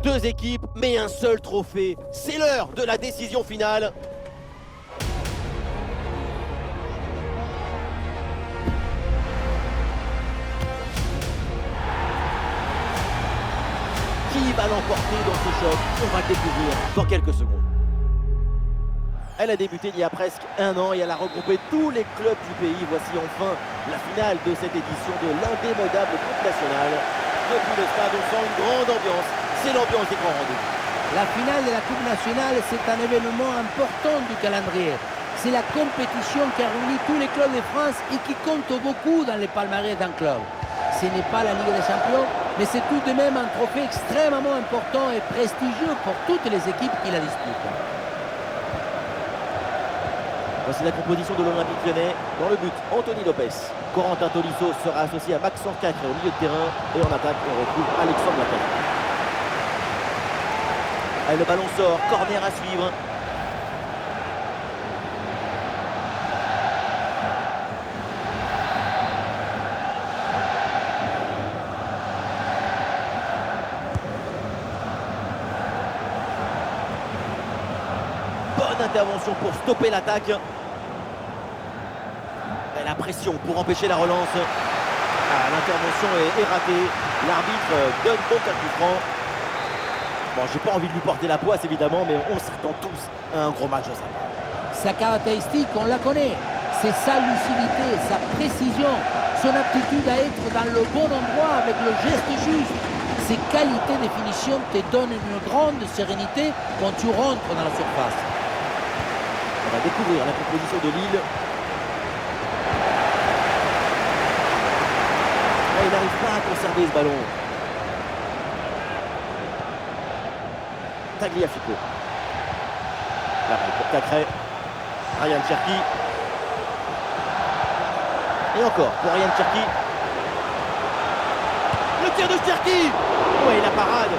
Deux équipes, mais un seul trophée. C'est l'heure de la décision finale. Qui va l'emporter dans ce choc? On va le découvrir dans quelques secondes. Elle a débuté il y a presque un an et elle a regroupé tous les clubs du pays. Voici enfin la finale de cette édition de l'indémodable Coupe nationale. Depuis le stade, on sent une grande ambiance. C'est l'ambiance des grands rendez-vous. La finale de la Coupe nationale, c'est un événement important du calendrier. C'est la compétition qui a réuni tous les clubs de France et qui compte beaucoup dans les palmarès d'un club. Ce n'est pas la Ligue des Champions, mais c'est tout de même un trophée extrêmement important et prestigieux pour toutes les équipes qui la disputent. Voici la composition de l'Olympique Lyonnais. Dans le but, Anthony Lopez. Corentin Tolisso sera associé à Maxence Cacré au milieu de terrain. Et en attaque, on retrouve Alexandre Lacazette. Et le ballon sort, corner à suivre. Bonne intervention pour stopper l'attaque. Et la pression pour empêcher la relance. Ah, l'intervention est ratée. L'arbitre donne donc un coup franc. Bon, j'ai pas envie de lui porter la poisse évidemment, mais on s'attend tous à un gros match de sa part. Sa caractéristique, on la connaît. C'est sa lucidité, sa précision, son aptitude à être dans le bon endroit avec le geste juste. Ses qualités de finition te donnent une grande sérénité quand tu rentres dans la surface. On va découvrir la composition de Lille. Là, il n'arrive pas à conserver ce ballon. Tagliafico. La balle pour Cacré. Ryan Cherki. Et encore pour Ryan Cherki. Le tir de Cherki. Ouais, la parade.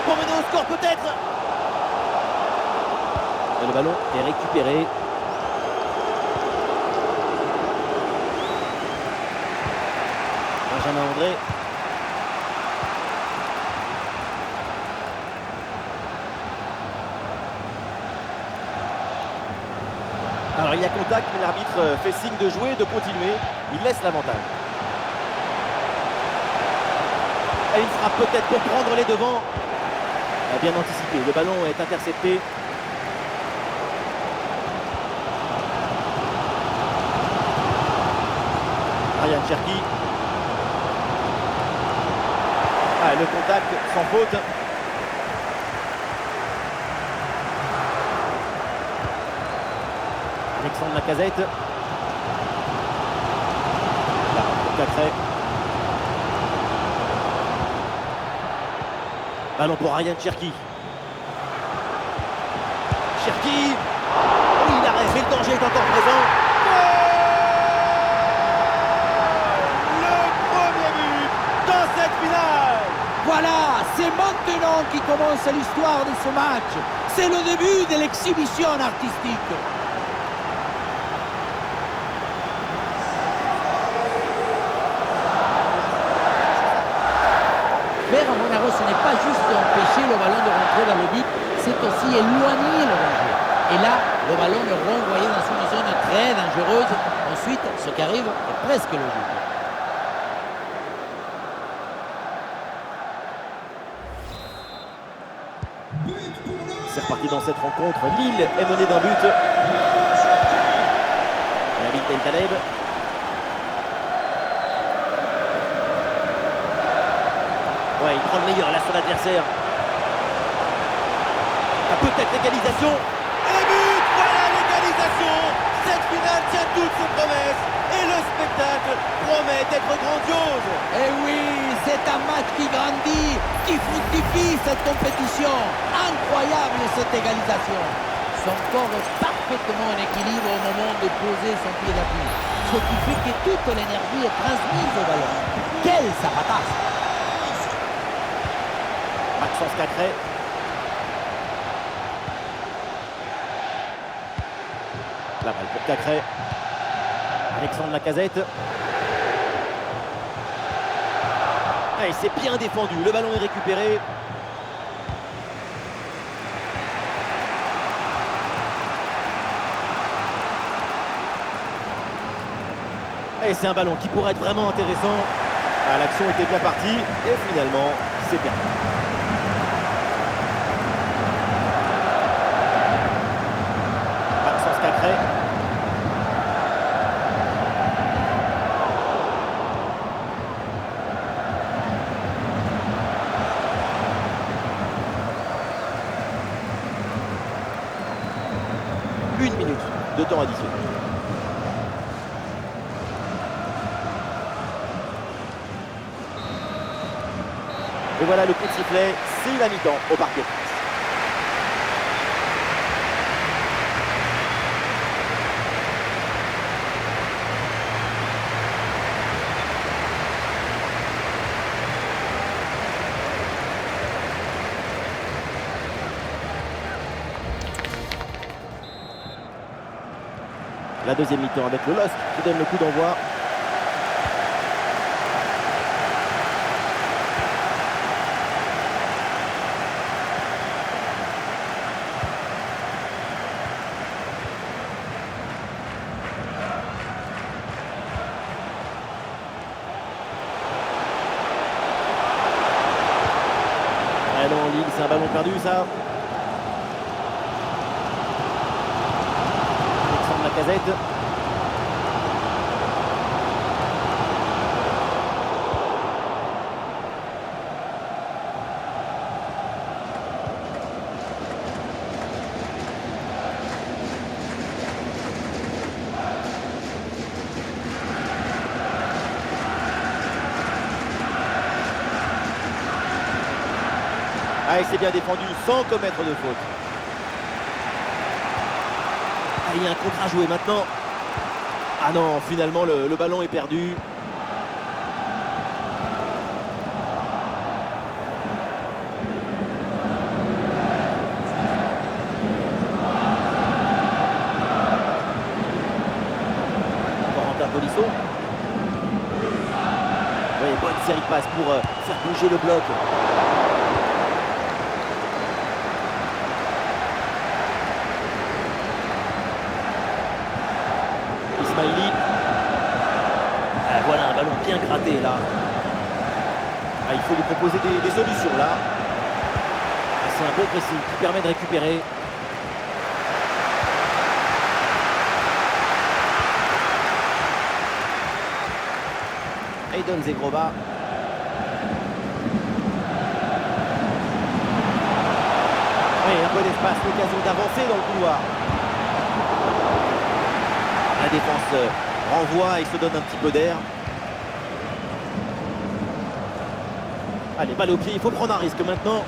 Pour mener au score peut-être. Et le ballon est récupéré. Benjamin André. Alors il y a contact, mais l'arbitre fait signe de jouer, de continuer. Il laisse l'avantage. Et il fera peut-être pour prendre les devants. Bien anticipé, le ballon est intercepté. Ryan Cherki. Ah, le contact sans faute. Alexandre Lacazette. Là, pour Cacré. Ballon pour Ryan Cherki. Cherki. Oui, il arrête, mais le danger est encore présent. Le premier but dans cette finale. Voilà, c'est maintenant qui commence l'histoire de ce match. C'est le début de l'exhibition artistique. Faire à mon avis, ce n'est pas juste empêcher le ballon de rentrer dans le but, c'est aussi éloigner le danger. Et là, le ballon est renvoyé dans une zone très dangereuse. Ensuite, ce qui arrive est presque logique. C'est reparti dans cette rencontre. Lille est menée d'un but. Nabil Bentaleb. Ouais, il prend le meilleur là sur l'adversaire. Peut-être l'égalisation. Et le but. Voilà l'égalisation. Cette finale tient toutes ses promesses. Et le spectacle promet d'être grandiose. Et oui, c'est un match qui grandit, qui fructifie cette compétition. Incroyable cette égalisation. Son corps est parfaitement en équilibre au moment de poser son pied d'appui. Ce qui fait que toute l'énergie est transmise au ballon. Quelle zapatazo. Maxence Cacré. La balle pour Cacré. Alexandre Lacazette. Et c'est bien défendu. Le ballon est récupéré. Et c'est un ballon qui pourrait être vraiment intéressant. Ah, l'action était bien partie et finalement, c'est perdu. Maxence Cacré. Une minute de temps additionnel. Et voilà le coup de sifflet, c'est la mi-temps au Parc des Princes. La deuxième mi-temps avec le LOSC qui donne le coup d'envoi. Ah non, Lille, c'est un ballon perdu ça. Alexandre Lacazette. Ah, et c'est bien défendu sans commettre de faute. Ah, il y a un contre à jouer maintenant. Ah non, finalement le ballon est perdu. Corentin Tolisso. Oui, bonne série de passes pour faire bouger le bloc. Ismaili. Ah, voilà un ballon bien gratté là. Ah, il faut lui proposer des solutions là. Ah, c'est un bon pressing qui permet de récupérer. Aydon Zegrova. Oui, un bon espace, l'occasion d'avancer dans le couloir. La défense renvoie et se donne un petit peu d'air. Allez, balle au pied, il faut prendre un risque maintenant.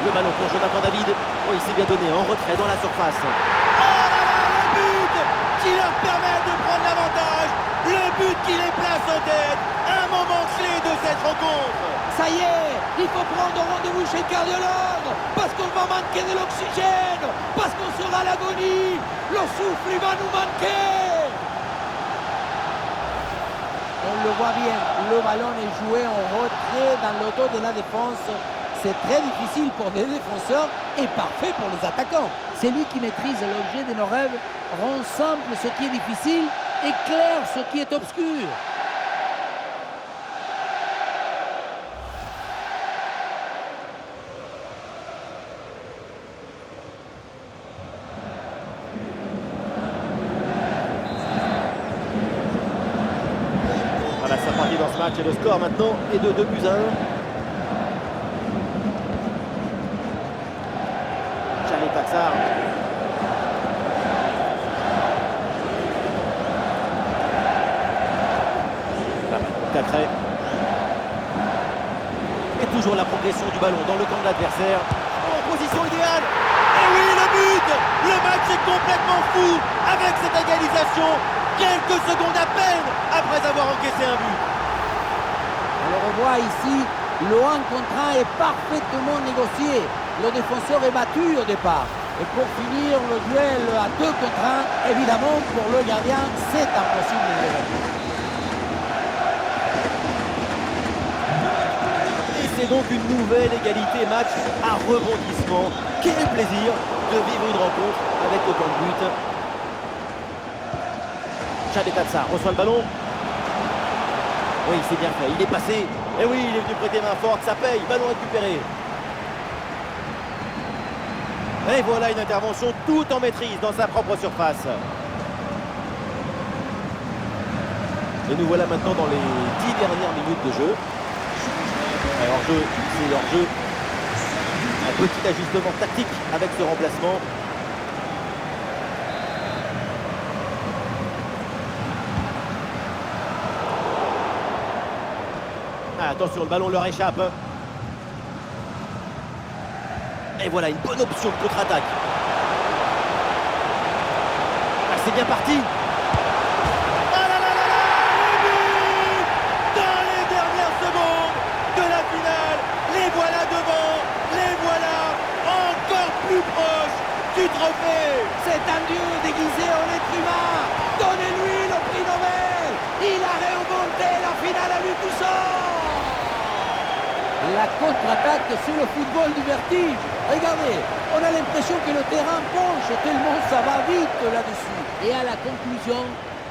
Le ballon pour Jonathan David. Oh, il s'est bien donné en retrait dans la surface. Oh là là, le but qui leur permet de prendre l'avantage. Le but qui les place en tête. Un moment clé de cette rencontre. Ça y est, il faut prendre rendez-vous chez le cardiologue, parce qu'on va manquer de l'oxygène, parce qu'on sera à l'agonie, le souffle il va nous manquer. On le voit bien, le ballon est joué en retrait dans le dos de la défense. C'est très difficile pour les défenseurs et parfait pour les attaquants. C'est lui qui maîtrise l'objet de nos rêves, rend simple ce qui est difficile et clair ce qui est obscur. Voilà, c'est parti dans ce match et le score maintenant est de 2-1. Chalet Taxar. Cacré. Et toujours la progression du ballon dans le camp de l'adversaire. En position idéale. Et oui, le but. Le match est complètement fou avec cette égalisation. Quelques secondes à peine après avoir encaissé un but. voit ici, le 1 contre 1 est parfaitement négocié. Le défenseur est battu au départ. Et pour finir le duel à 2 contre 1, évidemment, pour le gardien, c'est impossible de le gagner. Et c'est donc une nouvelle égalité, match à rebondissement. Quel plaisir de vivre une rencontre avec autant de buts. Chadetadza reçoit le ballon. Oui, c'est bien fait, il est passé. Et oui, il est venu prêter main forte, ça paye, ballon récupéré. Et voilà une intervention tout en maîtrise dans sa propre surface. Et nous voilà maintenant dans les 10 dernières minutes de jeu. Hors-jeu, c'est hors-jeu. Un petit ajustement tactique avec ce remplacement. Ah, attention, le ballon leur échappe. Et voilà une bonne option de contre-attaque. Ah, c'est bien parti. Ah là là là là, le but dans les dernières secondes de la finale. Les voilà devant, les voilà encore plus proches du trophée. C'est un dieu déguisé en être humain. Donnez-lui le prix Nobel. Il a remonté la finale à lui tout seul. La contre-attaque sur le football du vertige. Regardez, on a l'impression que le terrain penche tellement ça va vite là-dessus. Et à la conclusion,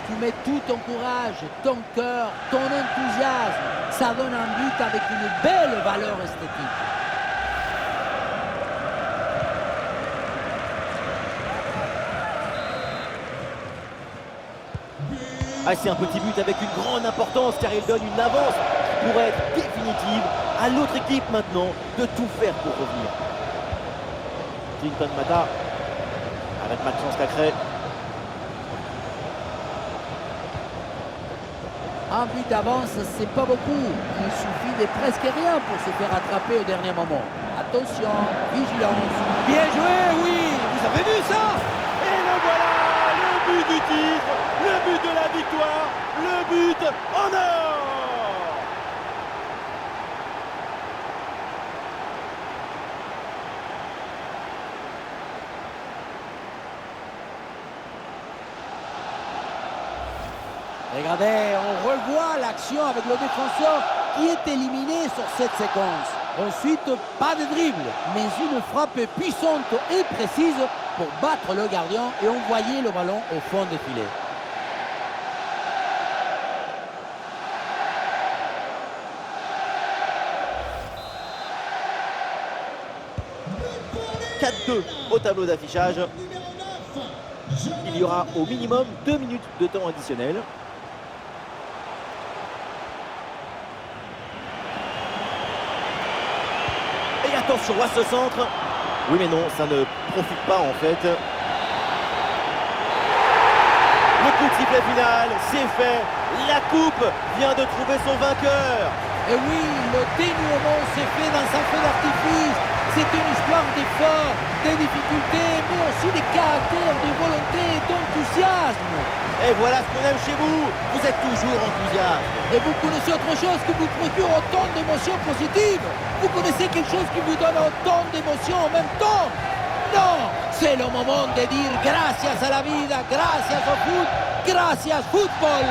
tu mets tout ton courage, ton cœur, ton enthousiasme. Ça donne un but avec une belle valeur esthétique. Ah, c'est un petit but avec une grande importance car il donne une avance qui pourrait être définitive. À l'autre équipe maintenant de tout faire pour revenir. Clinton Mata avec Maxence Cacré. Un but d'avance, c'est pas beaucoup. Il suffit de presque rien pour se faire attraper au dernier moment. Attention, vigilance. Bien joué, oui. Vous avez vu ça? Et le voilà, le but du titre, le but de la victoire, le but en or. Regardez, on revoit l'action avec le défenseur qui est éliminé sur cette séquence. Ensuite, pas de dribble, mais une frappe puissante et précise pour battre le gardien et envoyer le ballon au fond des filets. « 4-2 au tableau d'affichage. Il y aura au minimum 2 minutes de temps additionnel. Et attention à ce centre. Oui mais non, ça ne profite pas en fait. Le coup de sifflet final, c'est fait. La coupe vient de trouver son vainqueur. Et oui, le dénouement s'est fait dans un feu d'artifice. C'est une histoire d'efforts, des difficultés, mais aussi des caractères, de volonté et d'enthousiasme. Et voilà ce qu'on aime chez vous. Vous êtes toujours enthousiaste. Et vous connaissez autre chose qui vous procure autant d'émotions positives? Vous connaissez quelque chose qui vous donne autant d'émotions en même temps? Non, c'est le moment de dire gracias a la vida, gracias au foot, gracias football.